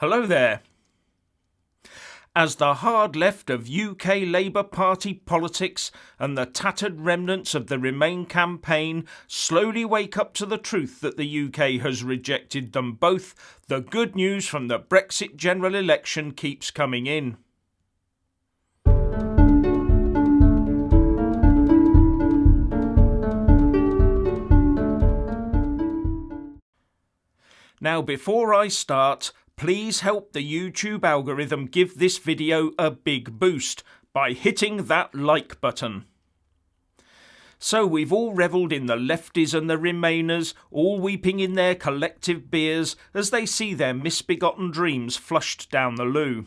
Hello there. As the hard left of UK Labour Party politics and the tattered remnants of the Remain campaign slowly wake up to the truth that the UK has rejected them both, the good news from the Brexit General Election keeps coming in. Now, before I start, please help the YouTube algorithm give this video a big boost by hitting that like button. So we've all revelled in the lefties and the Remainers, all weeping in their collective beers as they see their misbegotten dreams flushed down the loo.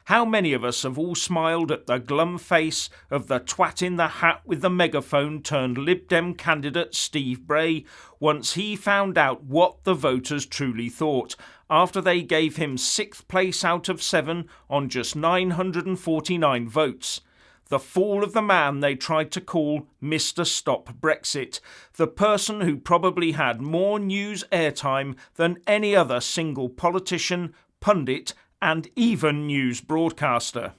How many of us have all smiled at the glum face of the twat in the hat with the megaphone turned Lib Dem candidate Steve Bray once he found out what the voters truly thought, after they gave him 6th place out of 7 on just 949 votes. The fall of the man they tried to call Mr. Stop Brexit, the person who probably had more news airtime than any other single politician, pundit and even news broadcaster.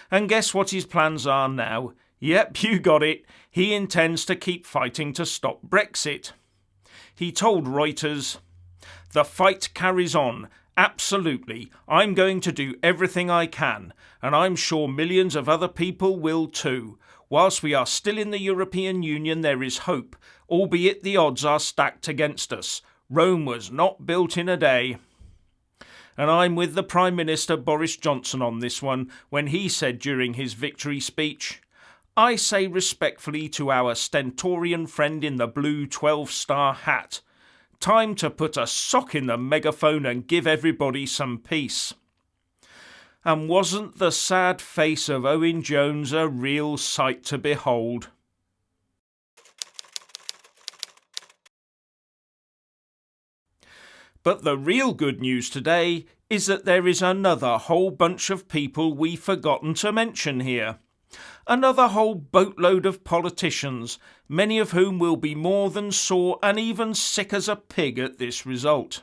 And guess what his plans are now? Yep, you got it. He intends to keep fighting to stop Brexit. He told Reuters, "The fight carries on. Absolutely. I'm going to do everything I can, and I'm sure millions of other people will too. Whilst we are still in the European Union, there is hope, albeit the odds are stacked against us. Rome was not built in a day." And I'm with the Prime Minister Boris Johnson on this one when he said during his victory speech, "I say respectfully to our stentorian friend in the blue 12-star hat, time to put a sock in the megaphone and give everybody some peace." And wasn't the sad face of Owen Jones a real sight to behold? But the real good news today is that there is another whole bunch of people we've forgotten to mention here. Another whole boatload of politicians, many of whom will be more than sore and even sick as a pig at this result.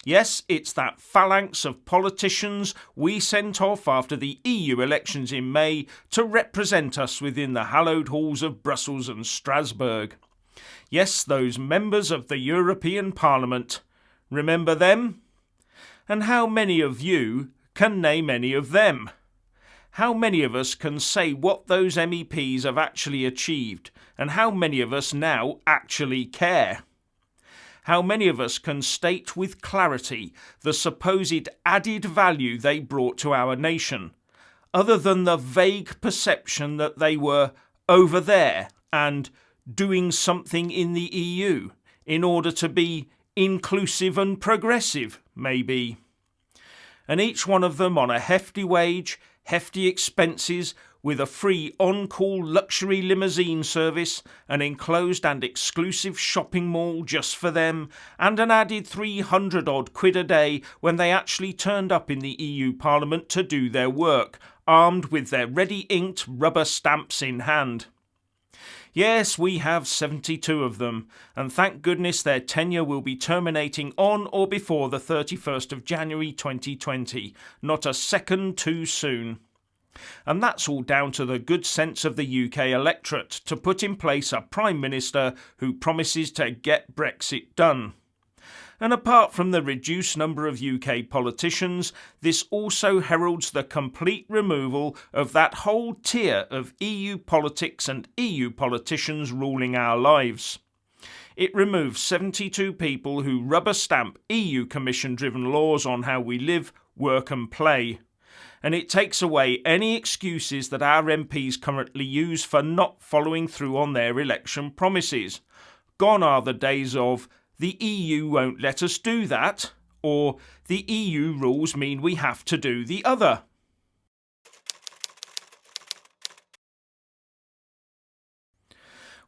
Yes, it's that phalanx of politicians we sent off after the EU elections in May to represent us within the hallowed halls of Brussels and Strasbourg. Yes, those members of the European Parliament. Remember them? And how many of you can name any of them? How many of us can say what those MEPs have actually achieved, and how many of us now actually care? How many of us can state with clarity the supposed added value they brought to our nation, other than the vague perception that they were over there and doing something in the EU in order to be inclusive and progressive, maybe? And each one of them on a hefty wage, hefty expenses, with a free on-call luxury limousine service, an enclosed and exclusive shopping mall just for them, and an added 300-odd quid a day when they actually turned up in the EU Parliament to do their work, armed with their ready-inked rubber stamps in hand. Yes, we have 72 of them, and thank goodness their tenure will be terminating on or before the 31st of January 2020, not a second too soon. And that's all down to the good sense of the UK electorate to put in place a Prime Minister who promises to get Brexit done. And apart from the reduced number of UK politicians, this also heralds the complete removal of that whole tier of EU politics and EU politicians ruling our lives. It removes 72 people who rubber stamp EU Commission-driven laws on how we live, work and play. And it takes away any excuses that our MPs currently use for not following through on their election promises. Gone are the days of "the EU won't let us do that," or "the EU rules mean we have to do the other."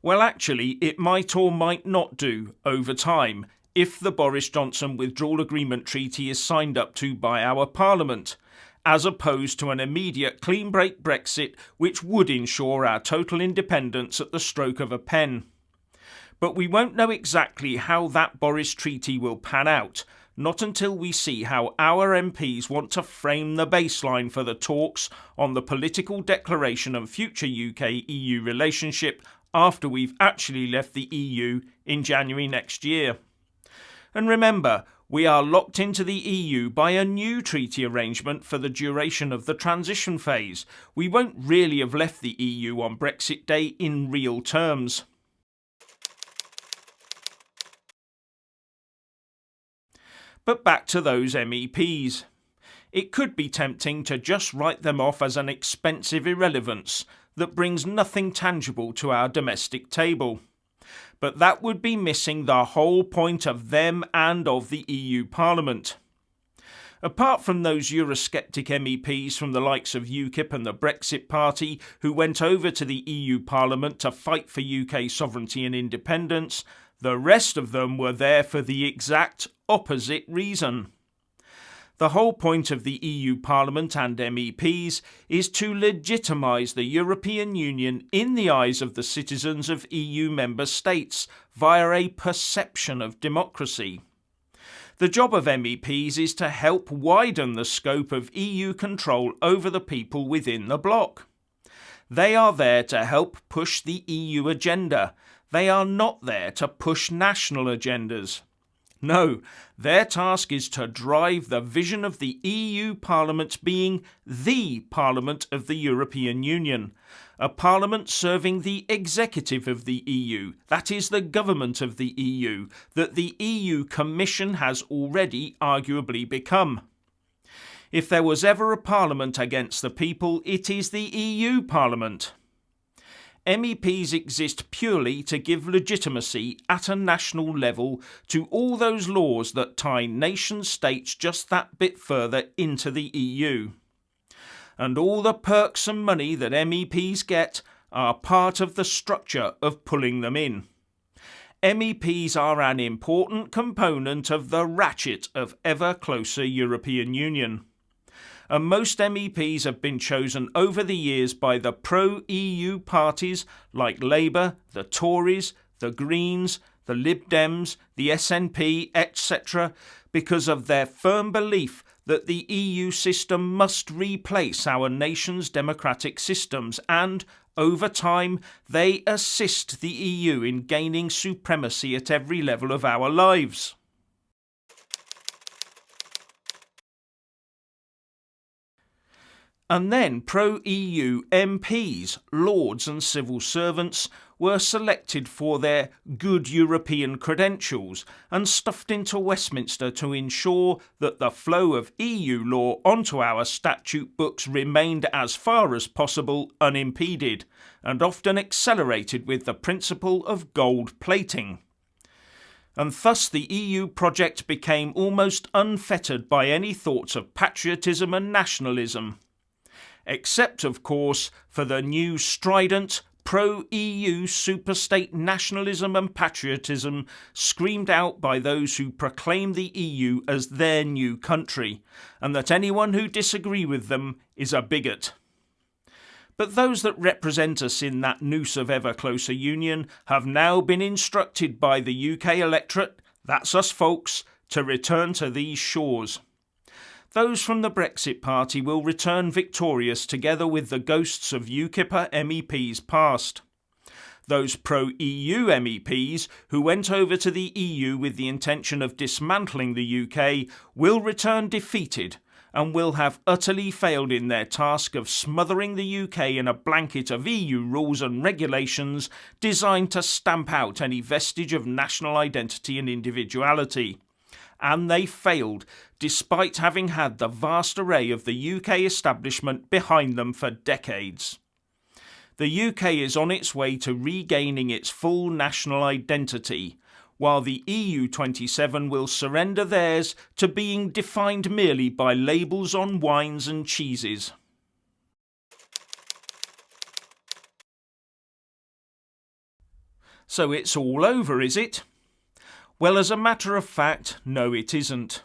Well, actually, it might or might not do over time if the Boris Johnson Withdrawal Agreement Treaty is signed up to by our Parliament, as opposed to an immediate clean break Brexit which would ensure our total independence at the stroke of a pen. But we won't know exactly how that Boris Treaty will pan out, not until we see how our MPs want to frame the baseline for the talks on the political declaration and future UK-EU relationship after we've actually left the EU in January next year. And remember, we are locked into the EU by a new treaty arrangement for the duration of the transition phase. We won't really have left the EU on Brexit Day in real terms. But back to those MEPs. It could be tempting to just write them off as an expensive irrelevance that brings nothing tangible to our domestic table. But that would be missing the whole point of them and of the EU Parliament. Apart from those Eurosceptic MEPs from the likes of UKIP and the Brexit Party who went over to the EU Parliament to fight for UK sovereignty and independence, the rest of them were there for the exact opposite reason. The whole point of the EU Parliament and MEPs is to legitimise the European Union in the eyes of the citizens of EU member states via a perception of democracy. The job of MEPs is to help widen the scope of EU control over the people within the bloc. They are there to help push the EU agenda. They are not there to push national agendas. No, their task is to drive the vision of the EU Parliament being the Parliament of the European Union, a parliament serving the executive of the EU, that is the government of the EU, that the EU Commission has already arguably become. If there was ever a parliament against the people, it is the EU Parliament. MEPs exist purely to give legitimacy at a national level to all those laws that tie nation states just that bit further into the EU. And all the perks and money that MEPs get are part of the structure of pulling them in. MEPs are an important component of the ratchet of ever closer European Union. And most MEPs have been chosen over the years by the pro-EU parties like Labour, the Tories, the Greens, the Lib Dems, the SNP, etc., because of their firm belief that the EU system must replace our nation's democratic systems and, over time, they assist the EU in gaining supremacy at every level of our lives. And then pro-EU MPs, lords and civil servants were selected for their good European credentials and stuffed into Westminster to ensure that the flow of EU law onto our statute books remained as far as possible unimpeded, and often accelerated with the principle of gold plating. And thus the EU project became almost unfettered by any thoughts of patriotism and nationalism. Except, of course, for the new strident, pro-EU superstate nationalism and patriotism screamed out by those who proclaim the EU as their new country, and that anyone who disagree with them is a bigot. But those that represent us in that noose of ever closer union have now been instructed by the UK electorate, that's us folks, to return to these shores. Those from the Brexit Party will return victorious together with the ghosts of UKIP MEPs past. Those pro-EU MEPs who went over to the EU with the intention of dismantling the UK will return defeated and will have utterly failed in their task of smothering the UK in a blanket of EU rules and regulations designed to stamp out any vestige of national identity and individuality. And they failed, despite having had the vast array of the UK establishment behind them for decades. The UK is on its way to regaining its full national identity, while the EU27 will surrender theirs to being defined merely by labels on wines and cheeses. So it's all over, is it? Well, as a matter of fact, no it isn't.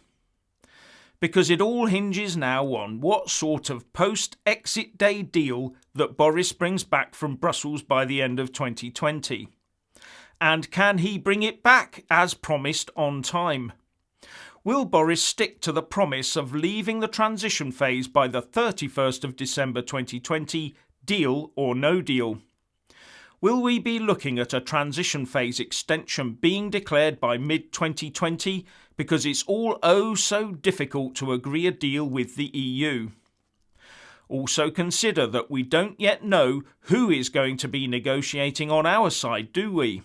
Because it all hinges now on what sort of post-exit day deal that Boris brings back from Brussels by the end of 2020. And can he bring it back, as promised, on time? Will Boris stick to the promise of leaving the transition phase by the 31st of December 2020, deal or no deal? Will we be looking at a transition phase extension being declared by mid-2020 because it's all oh so difficult to agree a deal with the EU? Also consider that we don't yet know who is going to be negotiating on our side, do we?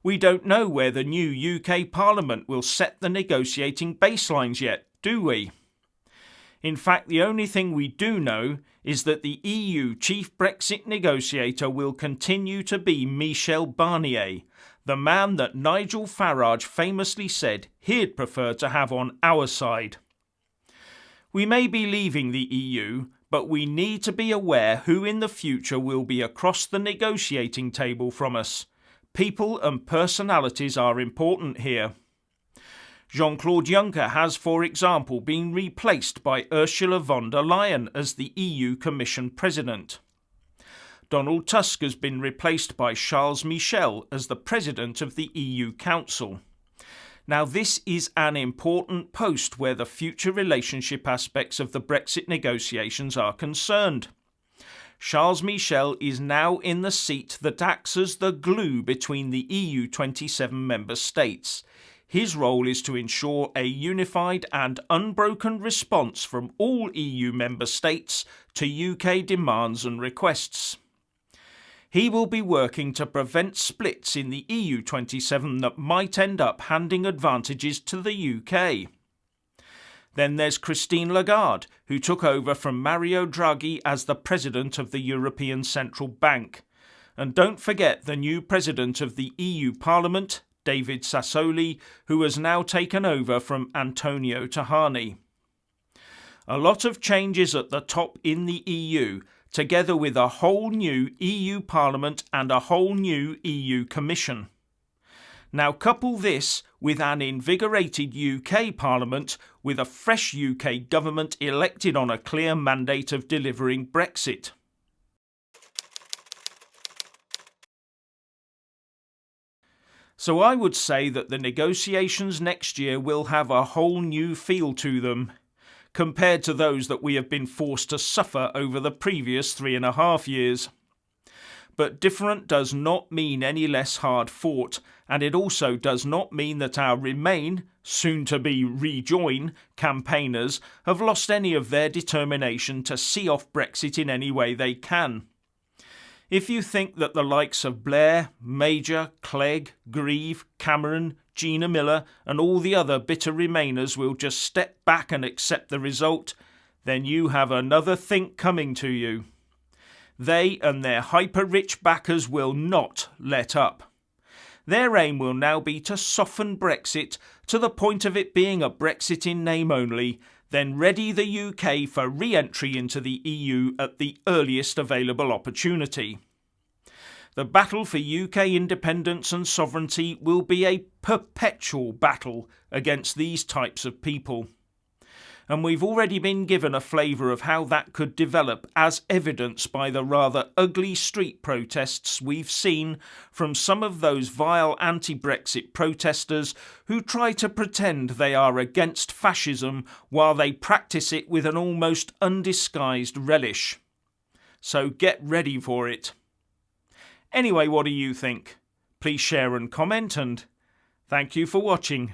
We don't know where the new UK Parliament will set the negotiating baselines yet, do we? In fact, the only thing we do know is that the EU chief Brexit negotiator will continue to be Michel Barnier, the man that Nigel Farage famously said he'd prefer to have on our side. We may be leaving the EU, but we need to be aware who in the future will be across the negotiating table from us. People and personalities are important here. Jean-Claude Juncker has, for example, been replaced by Ursula von der Leyen as the EU Commission President. Donald Tusk has been replaced by Charles Michel as the President of the EU Council. Now, this is an important post where the future relationship aspects of the Brexit negotiations are concerned. Charles Michel is now in the seat that acts as the glue between the EU 27 member states. His role is to ensure a unified and unbroken response from all EU member states to UK demands and requests. He will be working to prevent splits in the EU 27 that might end up handing advantages to the UK. Then there's Christine Lagarde, who took over from Mario Draghi as the President of the European Central Bank. And don't forget the new President of the EU Parliament, David Sassoli, who has now taken over from Antonio Tajani. A lot of changes at the top in the EU, together with a whole new EU Parliament and a whole new EU Commission. Now couple this with an invigorated UK Parliament with a fresh UK government elected on a clear mandate of delivering Brexit. So I would say that the negotiations next year will have a whole new feel to them, compared to those that we have been forced to suffer over the previous 3.5 years. But different does not mean any less hard fought, and it also does not mean that our Remain, soon to be Rejoin, campaigners have lost any of their determination to see off Brexit in any way they can. If you think that the likes of Blair, Major, Clegg, Grieve, Cameron, Gina Miller and all the other bitter Remainers will just step back and accept the result, then you have another think coming to you. They and their hyper-rich backers will not let up. Their aim will now be to soften Brexit to the point of it being a Brexit in name only, then ready the UK for re-entry into the EU at the earliest available opportunity. The battle for UK independence and sovereignty will be a perpetual battle against these types of people. And we've already been given a flavour of how that could develop, as evidenced by the rather ugly street protests we've seen from some of those vile anti-Brexit protesters who try to pretend they are against fascism while they practice it with an almost undisguised relish. So get ready for it. Anyway, what do you think? Please share and comment, and thank you for watching.